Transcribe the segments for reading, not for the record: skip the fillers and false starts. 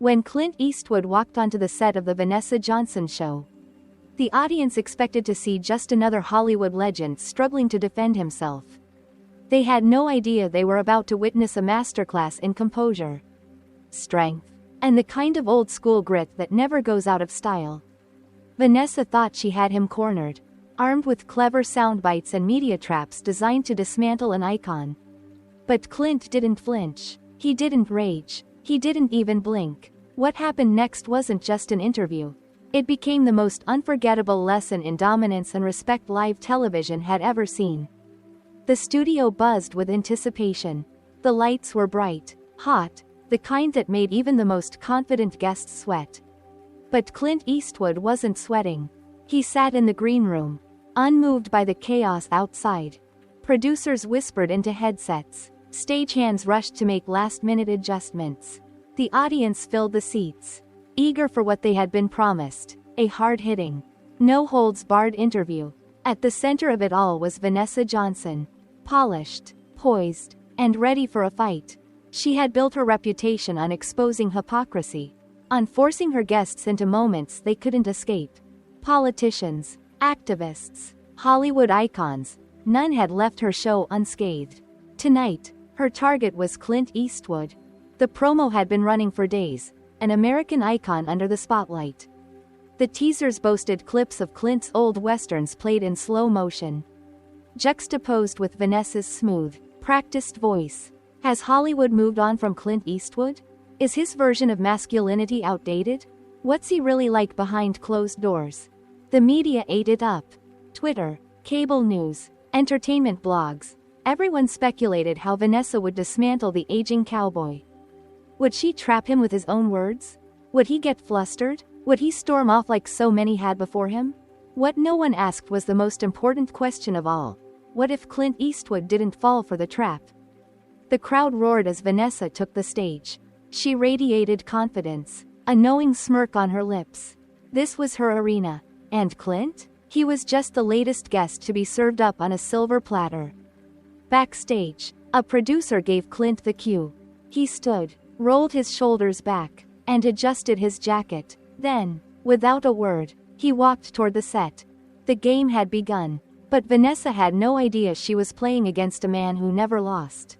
When Clint Eastwood walked onto the set of The Vanessa Johnson Show, the audience expected to see just another Hollywood legend struggling to defend himself. They had no idea they were about to witness a masterclass in composure, strength, and the kind of old-school grit that never goes out of style. Vanessa thought she had him cornered, armed with clever soundbites and media traps designed to dismantle an icon. But Clint didn't flinch. He didn't rage. He didn't even blink. What happened next wasn't just an interview. It became the most unforgettable lesson in dominance and respect live television had ever seen. The studio buzzed with anticipation. The lights were bright, hot, the kind that made even the most confident guests sweat. But Clint Eastwood wasn't sweating. He sat in the green room, unmoved by the chaos outside. Producers whispered into headsets. Stagehands rushed to make last-minute adjustments. The audience filled the seats, eager for what they had been promised, a hard-hitting, no-holds-barred interview. At the center of it all was Vanessa Johnson, polished, poised, and ready for a fight. She had built her reputation on exposing hypocrisy, on forcing her guests into moments they couldn't escape. Politicians, activists, Hollywood icons, none had left her show unscathed. Tonight, her target was Clint Eastwood. The promo had been running for days, an American icon under the spotlight. The teasers boasted clips of Clint's old westerns played in slow motion, juxtaposed with Vanessa's smooth, practiced voice. Has Hollywood moved on from Clint Eastwood? Is his version of masculinity outdated? What's he really like behind closed doors? The media ate it up. Twitter, cable news, entertainment blogs. Everyone speculated how Vanessa would dismantle the aging cowboy. Would she trap him with his own words? Would he get flustered? Would he storm off like so many had before him? What no one asked was the most important question of all. What if Clint Eastwood didn't fall for the trap? The crowd roared as Vanessa took the stage. She radiated confidence, a knowing smirk on her lips. This was her arena. And Clint? He was just the latest guest to be served up on a silver platter. Backstage, a producer gave Clint the cue. He stood, rolled his shoulders back, and adjusted his jacket. Then, without a word, he walked toward the set. The game had begun, but Vanessa had no idea she was playing against a man who never lost.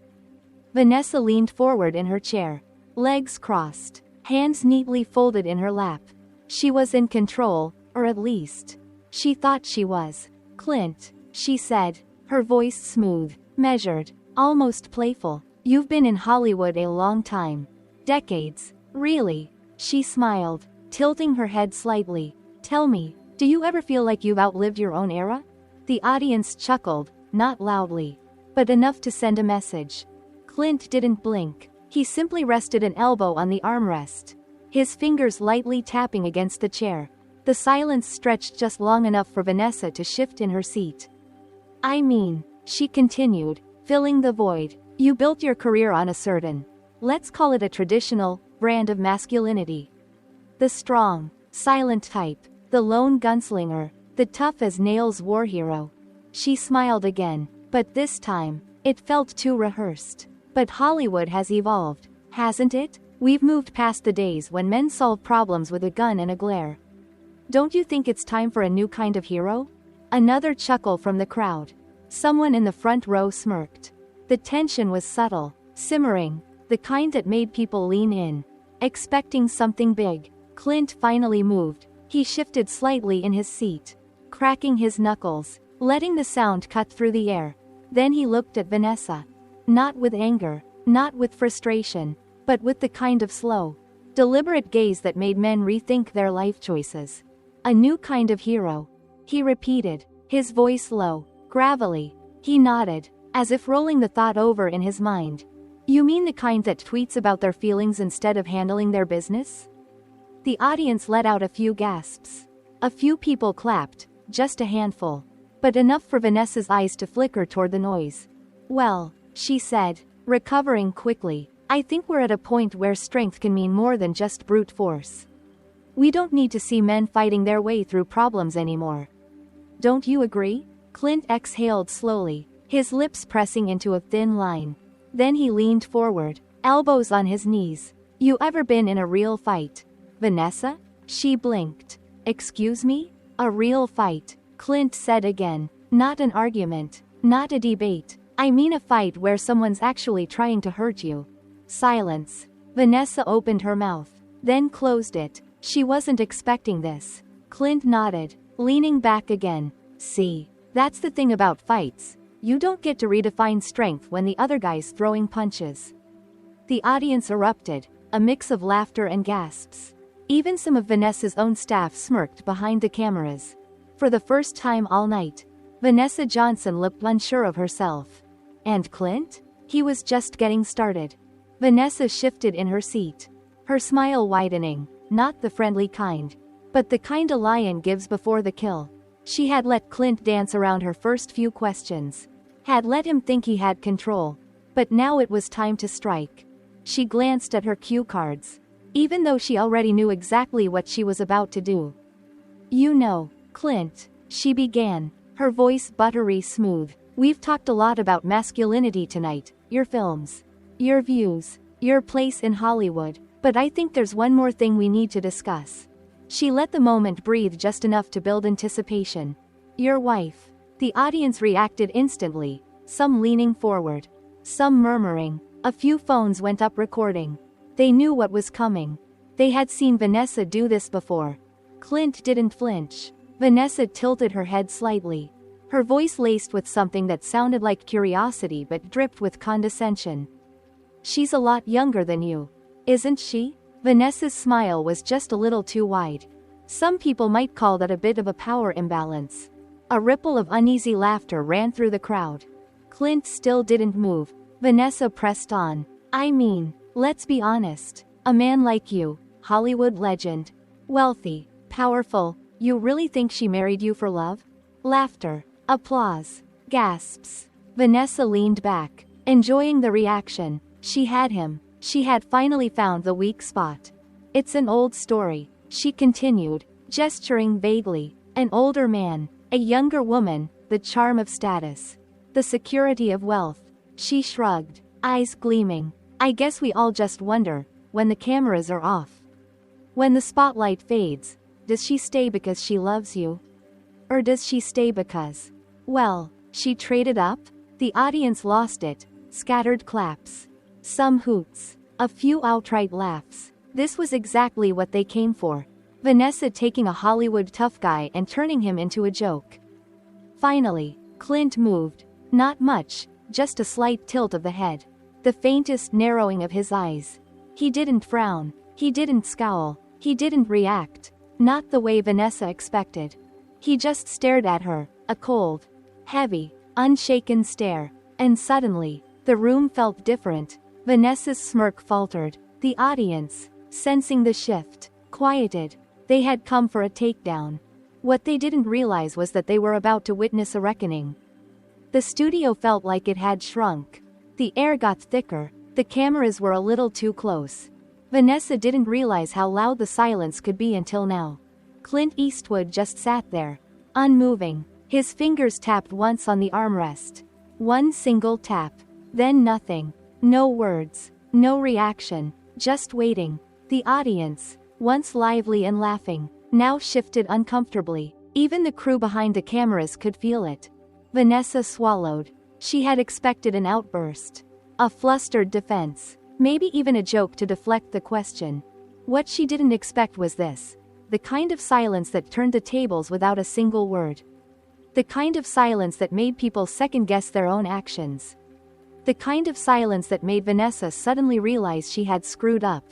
Vanessa leaned forward in her chair, legs crossed, hands neatly folded in her lap. She was in control, or at least, she thought she was. "Clint," she said, her voice smooth, measured, almost playful. "You've been in Hollywood a long time. Decades, really." She smiled, tilting her head slightly. "Tell me, do you ever feel like you've outlived your own era?" The audience chuckled, not loudly, but enough to send a message. Clint didn't blink. He simply rested an elbow on the armrest, his fingers lightly tapping against the chair. The silence stretched just long enough for Vanessa to shift in her seat. "I mean," she continued, filling the void, "you built your career on a certain, let's call it a traditional, brand of masculinity. The strong, silent type, the lone gunslinger, the tough-as-nails war hero." She smiled again, but this time, it felt too rehearsed. "But Hollywood has evolved, hasn't it? We've moved past the days when men solve problems with a gun and a glare. Don't you think it's time for a new kind of hero?" Another chuckle from the crowd. Someone in the front row smirked. The tension was subtle, simmering, the kind that made people lean in, expecting something big. Clint finally moved. He shifted slightly in his seat, cracking his knuckles, letting the sound cut through the air. Then he looked at Vanessa. Not with anger, not with frustration, but with the kind of slow, deliberate gaze that made men rethink their life choices. "A new kind of hero," he repeated, his voice low, gravelly. He nodded, as if rolling the thought over in his mind. "You mean the kind that tweets about their feelings instead of handling their business?" The audience let out a few gasps. A few people clapped, just a handful, but enough for Vanessa's eyes to flicker toward the noise. "Well," she said, recovering quickly, "I think we're at a point where strength can mean more than just brute force. We don't need to see men fighting their way through problems anymore. Don't you agree?" Clint exhaled slowly, his lips pressing into a thin line. Then he leaned forward, elbows on his knees. You ever been in a real fight, Vanessa? She blinked. Excuse me? A real fight, Clint said again. Not an argument, not a debate. I mean a fight where someone's actually trying to hurt you. Silence. Vanessa opened her mouth, then closed it. She wasn't expecting this. Clint nodded, leaning back again. See, that's the thing about fights. You don't get to redefine strength when the other guy's throwing punches. The audience erupted, a mix of laughter and gasps. Even some of Vanessa's own staff smirked behind the cameras. For the first time all night, Vanessa Johnson looked unsure of herself. And Clint? He was just getting started. Vanessa shifted in her seat, her smile widening, not the friendly kind, but the kind a lion gives before the kill. She had let Clint dance around her first few questions, had let him think he had control, but now it was time to strike. She glanced at her cue cards, even though she already knew exactly what she was about to do. You know, Clint, she began, her voice buttery smooth. We've talked a lot about masculinity tonight, your films, your views, your place in Hollywood, but I think there's one more thing we need to discuss. She let the moment breathe just enough to build anticipation. Your wife. The audience reacted instantly, some leaning forward, some murmuring. A few phones went up recording. They knew what was coming. They had seen Vanessa do this before. Clint didn't flinch. Vanessa tilted her head slightly, her voice laced with something that sounded like curiosity but dripped with condescension. She's a lot younger than you, isn't she? Vanessa's smile was just a little too wide. Some people might call that a bit of a power imbalance. A ripple of uneasy laughter ran through the crowd. Clint still didn't move. Vanessa pressed on. I mean, let's be honest. A man like you, Hollywood legend, wealthy, powerful, you really think she married you for love? Laughter, applause, gasps. Vanessa leaned back, enjoying the reaction. She had him. She had finally found the weak spot. It's an old story, she continued, gesturing vaguely. An older man, a younger woman, the charm of status, the security of wealth. She shrugged, eyes gleaming. I guess we all just wonder, when the cameras are off, when the spotlight fades, does she stay because she loves you? Or does she stay because, well, she traded up? The audience lost it, scattered claps, some hoots, a few outright laughs. This was exactly what they came for. Vanessa taking a Hollywood tough guy and turning him into a joke. Finally, Clint moved. Not much, just a slight tilt of the head. The faintest narrowing of his eyes. He didn't frown. He didn't scowl. He didn't react. Not the way Vanessa expected. He just stared at her, a cold, heavy, unshaken stare. And suddenly, the room felt different. Vanessa's smirk faltered. The audience, sensing the shift, quieted. They had come for a takedown. What they didn't realize was that they were about to witness a reckoning. The studio felt like it had shrunk. The air got thicker. The cameras were a little too close. Vanessa didn't realize how loud the silence could be until now. Clint Eastwood just sat there, unmoving. His fingers tapped once on the armrest. One single tap. Then nothing. No words. No reaction. Just waiting. The audience, once lively and laughing, now shifted uncomfortably. Even the crew behind the cameras could feel it. Vanessa swallowed. She had expected an outburst. A flustered defense. Maybe even a joke to deflect the question. What she didn't expect was this. The kind of silence that turned the tables without a single word. The kind of silence that made people second-guess their own actions. The kind of silence that made Vanessa suddenly realize she had screwed up.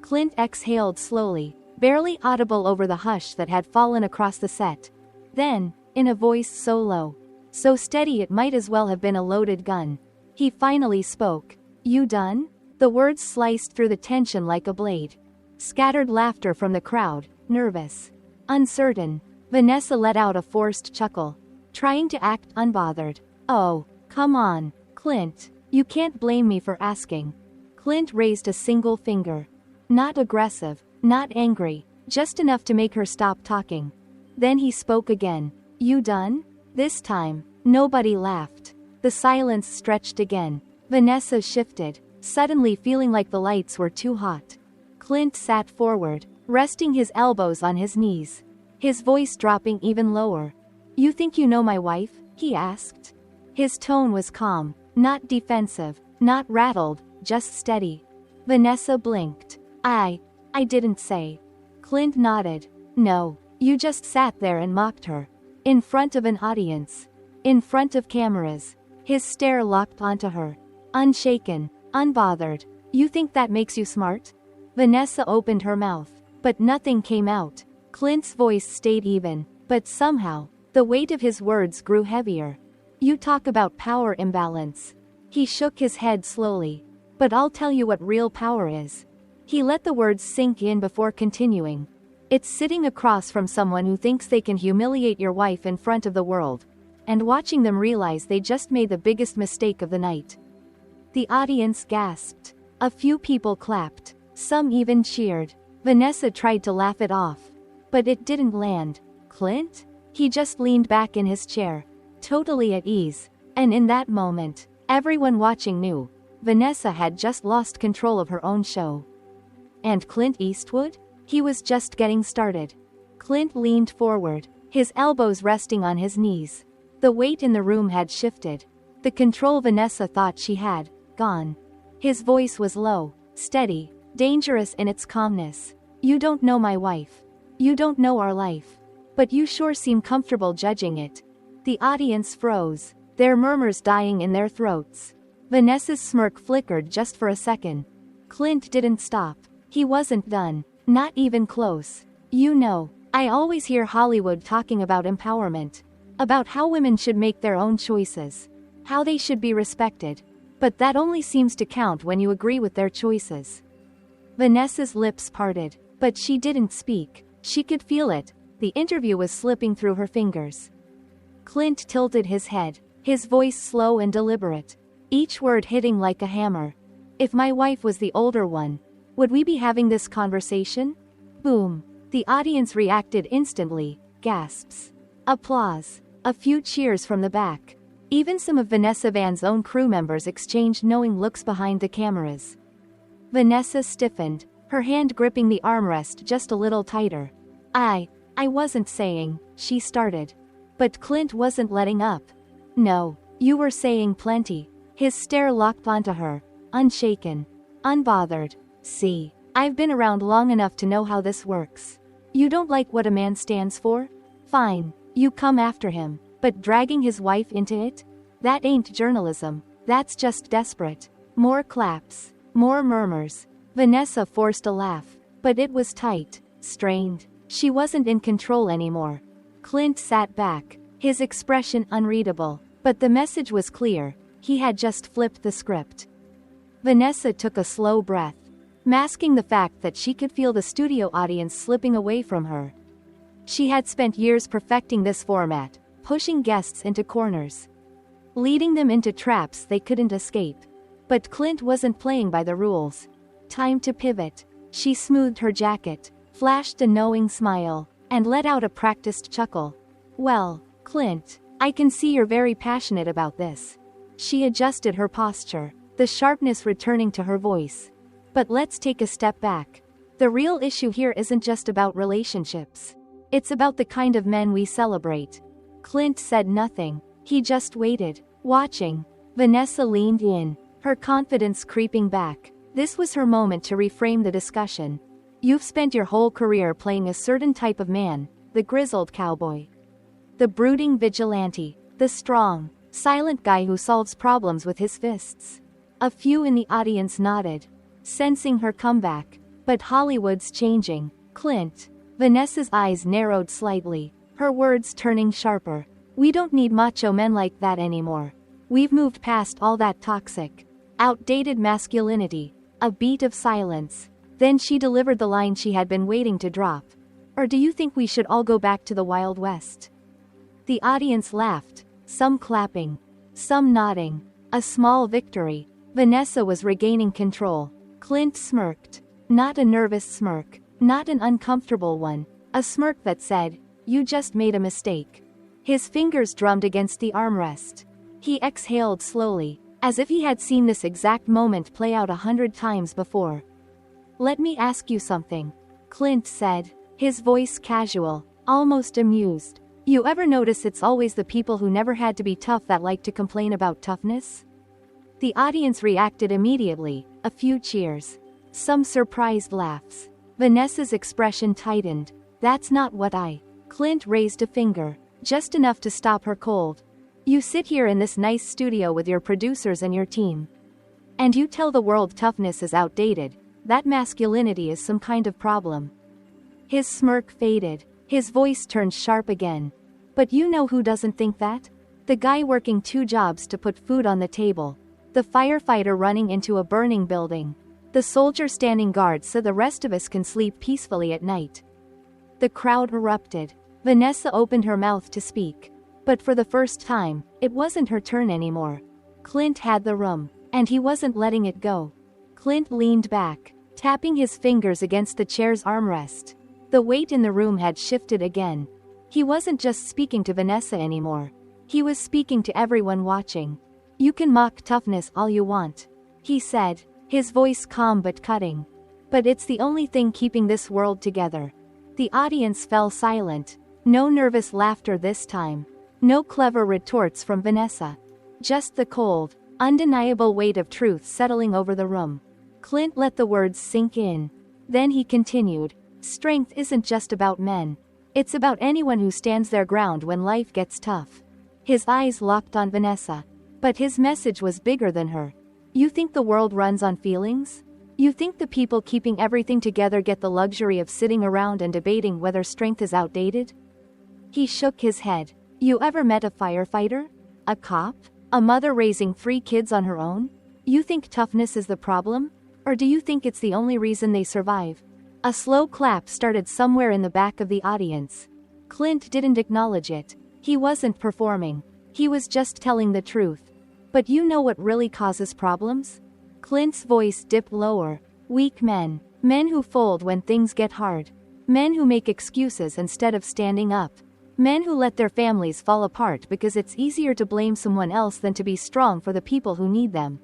Clint exhaled slowly, barely audible over the hush that had fallen across the set. Then, in a voice so low, so steady it might as well have been a loaded gun, he finally spoke. You done? The words sliced through the tension like a blade. Scattered laughter from the crowd, nervous, uncertain. Vanessa let out a forced chuckle, trying to act unbothered. Oh, come on, Clint. You can't blame me for asking. Clint raised a single finger. Not aggressive, not angry, just enough to make her stop talking. Then he spoke again. You done? This time, nobody laughed. The silence stretched again. Vanessa shifted, suddenly feeling like the lights were too hot. Clint sat forward, resting his elbows on his knees, his voice dropping even lower. "You think you know my wife?" he asked. His tone was calm, not defensive, not rattled, just steady. Vanessa blinked. I didn't say." Clint nodded. "No, you just sat there and mocked her. In front of an audience. In front of cameras." His stare locked onto her. Unshaken, unbothered. "You think that makes you smart?" Vanessa opened her mouth, but nothing came out. Clint's voice stayed even, but somehow, the weight of his words grew heavier. "You talk about power imbalance." He shook his head slowly. "But I'll tell you what real power is." He let the words sink in before continuing. "It's sitting across from someone who thinks they can humiliate your wife in front of the world, and watching them realize they just made the biggest mistake of the night." The audience gasped. A few people clapped. Some even cheered. Vanessa tried to laugh it off. But it didn't land. "Clint?" He just leaned back in his chair, totally at ease. And in that moment, everyone watching knew, Vanessa had just lost control of her own show. And Clint Eastwood? He was just getting started. Clint leaned forward, his elbows resting on his knees. The weight in the room had shifted. The control Vanessa thought she had, gone. His voice was low, steady, dangerous in its calmness. "You don't know my wife. You don't know our life. But you sure seem comfortable judging it." The audience froze, their murmurs dying in their throats. Vanessa's smirk flickered just for a second. Clint didn't stop. He wasn't done. Not even close. "You know, I always hear Hollywood talking about empowerment. About how women should make their own choices. How they should be respected. But that only seems to count when you agree with their choices." Vanessa's lips parted, but she didn't speak. She could feel it. The interview was slipping through her fingers. Clint tilted his head, his voice slow and deliberate, each word hitting like a hammer. "If my wife was the older one, would we be having this conversation?" Boom. The audience reacted instantly, gasps. Applause. A few cheers from the back. Even some of Vanessa Van's own crew members exchanged knowing looks behind the cameras. Vanessa stiffened, her hand gripping the armrest just a little tighter. I wasn't saying," she started. But Clint wasn't letting up. "No, you were saying plenty." His stare locked onto her, unshaken, unbothered. "See, I've been around long enough to know how this works. You don't like what a man stands for? Fine, you come after him, but dragging his wife into it? That ain't journalism, that's just desperate." More claps, more murmurs. Vanessa forced a laugh, but it was tight, strained. She wasn't in control anymore. Clint sat back, his expression unreadable, but the message was clear. He had just flipped the script. Vanessa took a slow breath, masking the fact that she could feel the studio audience slipping away from her. She had spent years perfecting this format, pushing guests into corners, leading them into traps they couldn't escape. But Clint wasn't playing by the rules. Time to pivot. She smoothed her jacket, flashed a knowing smile, and let out a practiced chuckle. "Well, Clint, I can see you're very passionate about this." She adjusted her posture, the sharpness returning to her voice. "But let's take a step back. The real issue here isn't just about relationships. It's about the kind of men we celebrate." Clint said nothing. He just waited, watching. Vanessa leaned in, her confidence creeping back. This was her moment to reframe the discussion. "You've spent your whole career playing a certain type of man, the grizzled cowboy. The brooding vigilante, the strong, silent guy who solves problems with his fists." A few in the audience nodded, sensing her comeback. "But Hollywood's changing, Clint." Vanessa's eyes narrowed slightly, her words turning sharper. "We don't need macho men like that anymore. We've moved past all that toxic, outdated masculinity." A beat of silence. Then she delivered the line she had been waiting to drop. "Or do you think we should all go back to the Wild West?" The audience laughed, some clapping, some nodding. A small victory. Vanessa was regaining control. Clint smirked. Not a nervous smirk, not an uncomfortable one. A smirk that said, "You just made a mistake." His fingers drummed against the armrest. He exhaled slowly, as if he had seen this exact moment play out 100 times before. "Let me ask you something," Clint said, his voice casual, almost amused. "You ever notice it's always the people who never had to be tough that like to complain about toughness?" The audience reacted immediately, a few cheers. Some surprised laughs. Vanessa's expression tightened. "That's not what I..." Clint raised a finger, just enough to stop her cold. "You sit here in this nice studio with your producers and your team. And you tell the world toughness is outdated, that masculinity is some kind of problem." His smirk faded. His voice turned sharp again. "But you know who doesn't think that? The guy working 2 jobs to put food on the table. The firefighter running into a burning building. The soldier standing guard so the rest of us can sleep peacefully at night." The crowd erupted. Vanessa opened her mouth to speak. But for the first time, it wasn't her turn anymore. Clint had the room, and he wasn't letting it go. Clint leaned back, tapping his fingers against the chair's armrest. The weight in the room had shifted again. He wasn't just speaking to Vanessa anymore. He was speaking to everyone watching. "You can mock toughness all you want," he said, his voice calm but cutting. "But it's the only thing keeping this world together." The audience fell silent. No nervous laughter this time. No clever retorts from Vanessa. Just the cold, undeniable weight of truth settling over the room. Clint let the words sink in. Then he continued, "Strength isn't just about men. It's about anyone who stands their ground when life gets tough." His eyes locked on Vanessa. But his message was bigger than her. "You think the world runs on feelings? You think the people keeping everything together get the luxury of sitting around and debating whether strength is outdated?" He shook his head. "You ever met a firefighter? A cop? A mother raising 3 kids on her own? You think toughness is the problem? Or do you think it's the only reason they survive?" A slow clap started somewhere in the back of the audience. Clint didn't acknowledge it. He wasn't performing. He was just telling the truth. "But you know what really causes problems?" Clint's voice dipped lower. "Weak men. Men who fold when things get hard. Men who make excuses instead of standing up. Men who let their families fall apart because it's easier to blame someone else than to be strong for the people who need them."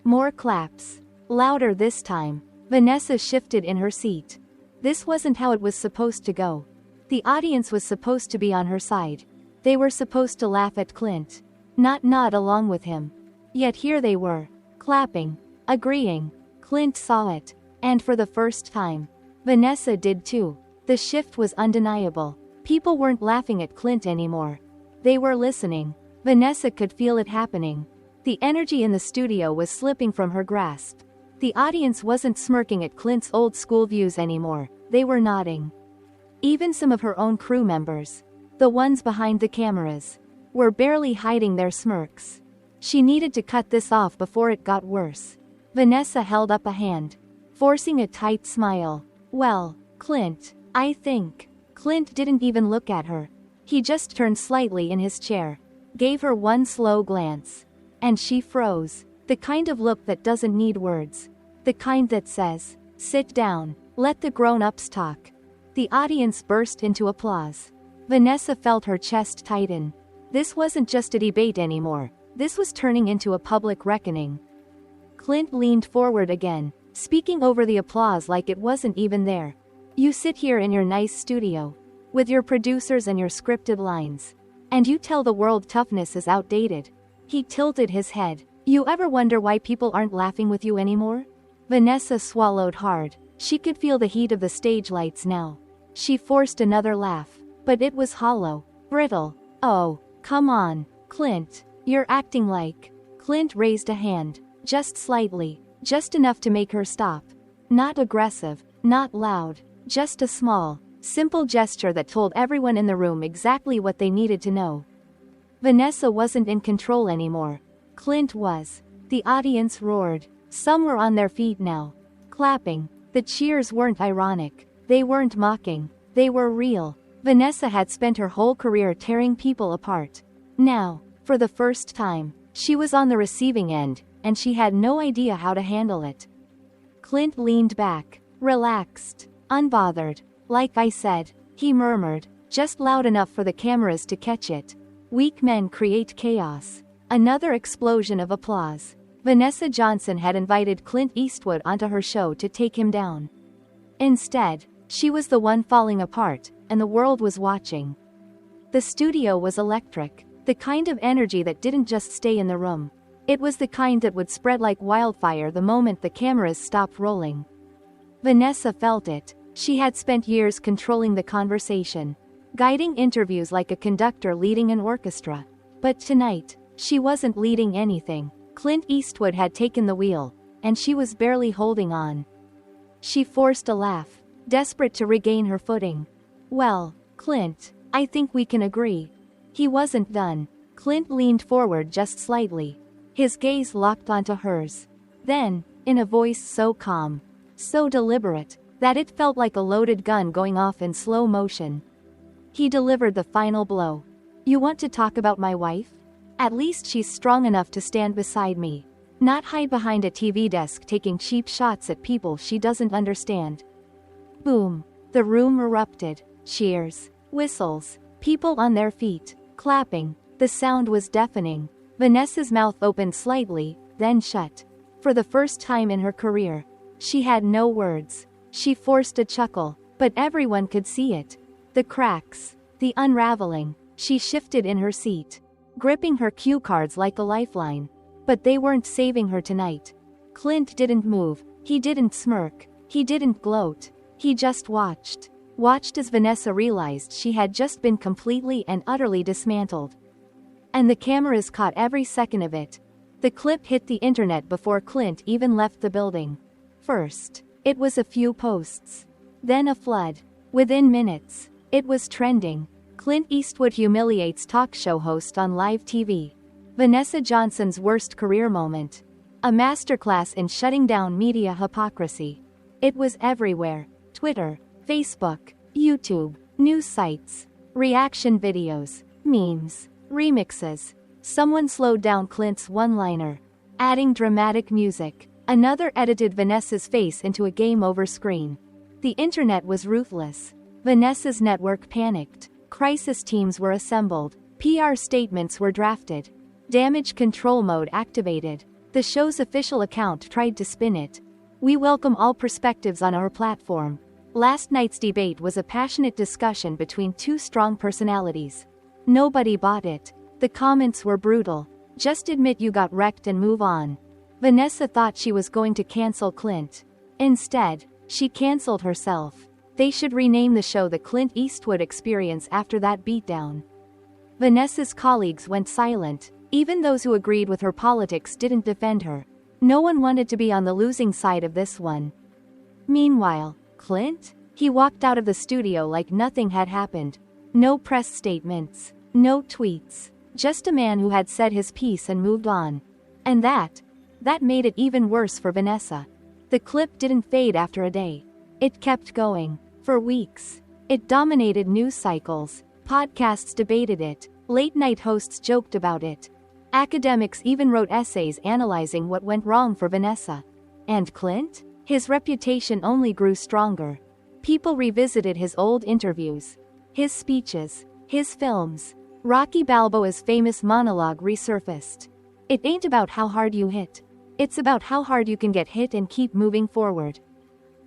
More claps. Louder this time. Vanessa shifted in her seat. This wasn't how it was supposed to go. The audience was supposed to be on her side. They were supposed to laugh at Clint, not nod along with him. Yet here they were, clapping, agreeing. Clint saw it. And for the first time, Vanessa did too. The shift was undeniable. People weren't laughing at Clint anymore. They were listening. Vanessa could feel it happening. The energy in the studio was slipping from her grasp. The audience wasn't smirking at Clint's old school views anymore. They were nodding. Even some of her own crew members, the ones behind the cameras, were barely hiding their smirks. She needed to cut this off before it got worse. Vanessa held up a hand, forcing a tight smile. "Well, Clint, I think..." Clint didn't even look at her. He just turned slightly in his chair, gave her one slow glance. And she froze. The kind of look that doesn't need words. The kind that says, "Sit down, let the grown-ups talk." The audience burst into applause. Vanessa felt her chest tighten. This wasn't just a debate anymore. This was turning into a public reckoning. Clint leaned forward again, speaking over the applause like it wasn't even there. "You sit here in your nice studio, with your producers and your scripted lines, and you tell the world toughness is outdated." He tilted his head. "You ever wonder why people aren't laughing with you anymore?" Vanessa swallowed hard. She could feel the heat of the stage lights now. She forced another laugh, but it was hollow, brittle. "Oh, come on, Clint. You're acting like..." Clint raised a hand, just slightly, just enough to make her stop. Not aggressive, not loud, just a small, simple gesture that told everyone in the room exactly what they needed to know. Vanessa wasn't in control anymore. Clint was. The audience roared. Some were on their feet now, clapping. The cheers weren't ironic. They weren't mocking. They were real. Vanessa had spent her whole career tearing people apart. Now, for the first time, she was on the receiving end, and she had no idea how to handle it. Clint leaned back, relaxed, unbothered. "Like I said," he murmured, just loud enough for the cameras to catch it. "Weak men create chaos. Another explosion of applause. Vanessa Johnson had invited Clint Eastwood onto her show to take him down. Instead, she was the one falling apart, and the world was watching. The studio was electric, the kind of energy that didn't just stay in the room. It was the kind that would spread like wildfire the moment the cameras stopped rolling. Vanessa felt it. She had spent years controlling the conversation, guiding interviews like a conductor leading an orchestra. But tonight, she wasn't leading anything. Clint Eastwood had taken the wheel, and she was barely holding on. She forced a laugh, desperate to regain her footing. "Well, Clint, I think we can agree." He wasn't done. Clint leaned forward just slightly. His gaze locked onto hers. Then, in a voice so calm, so deliberate, that it felt like a loaded gun going off in slow motion, he delivered the final blow. "You want to talk about my wife? At least she's strong enough to stand beside me, not hide behind a TV desk taking cheap shots at people she doesn't understand." Boom. The room erupted. Cheers, whistles, people on their feet, clapping. The sound was deafening. Vanessa's mouth opened slightly, then shut. For the first time in her career, she had no words. She forced a chuckle, but everyone could see it. The cracks, the unraveling. She shifted in her seat, gripping her cue cards like a lifeline. But they weren't saving her tonight. Clint didn't move, he didn't smirk, he didn't gloat. He just watched. Watched as Vanessa realized she had just been completely and utterly dismantled. And the cameras caught every second of it. The clip hit the internet before Clint even left the building. First, it was a few posts. Then a flood. Within minutes, it was trending. Clint Eastwood humiliates talk show host on live TV. Vanessa Johnson's worst career moment. A masterclass in shutting down media hypocrisy. It was everywhere. Twitter, Facebook, YouTube, news sites, reaction videos, memes, remixes. Someone slowed down Clint's one-liner, adding dramatic music. Another edited Vanessa's face into a game-over screen. The internet was ruthless. Vanessa's network panicked. Crisis teams were assembled. PR statements were drafted. Damage control mode activated. The show's official account tried to spin it. "We welcome all perspectives on our platform." Last night's debate was a passionate discussion between two strong personalities. Nobody bought it. The comments were brutal. "Just admit you got wrecked and move on." Vanessa thought she was going to cancel Clint. Instead, she canceled herself. They should rename the show the Clint Eastwood Experience after that beatdown. Vanessa's colleagues went silent. Even those who agreed with her politics didn't defend her. No one wanted to be on the losing side of this one. Meanwhile, Clint? He walked out of the studio like nothing had happened. No press statements. No tweets. Just a man who had said his piece and moved on. And that made it even worse for Vanessa. The clip didn't fade after a day. It kept going. For weeks. It dominated news cycles. Podcasts debated it. Late-night hosts joked about it. Academics even wrote essays analyzing what went wrong for Vanessa. And Clint? His reputation only grew stronger. People revisited his old interviews, his speeches, his films. Rocky Balboa's famous monologue resurfaced. "It ain't about how hard you hit. It's about how hard you can get hit and keep moving forward."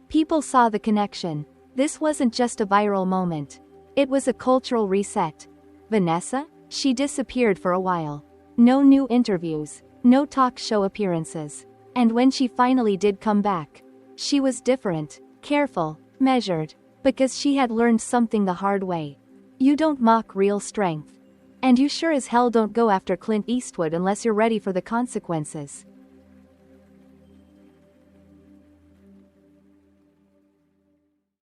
People saw the connection. This wasn't just a viral moment. It was a cultural reset. Vanessa? She disappeared for a while. No new interviews, no talk show appearances. And when she finally did come back, she was different, careful, measured, because she had learned something the hard way. You don't mock real strength. And you sure as hell don't go after Clint Eastwood unless you're ready for the consequences.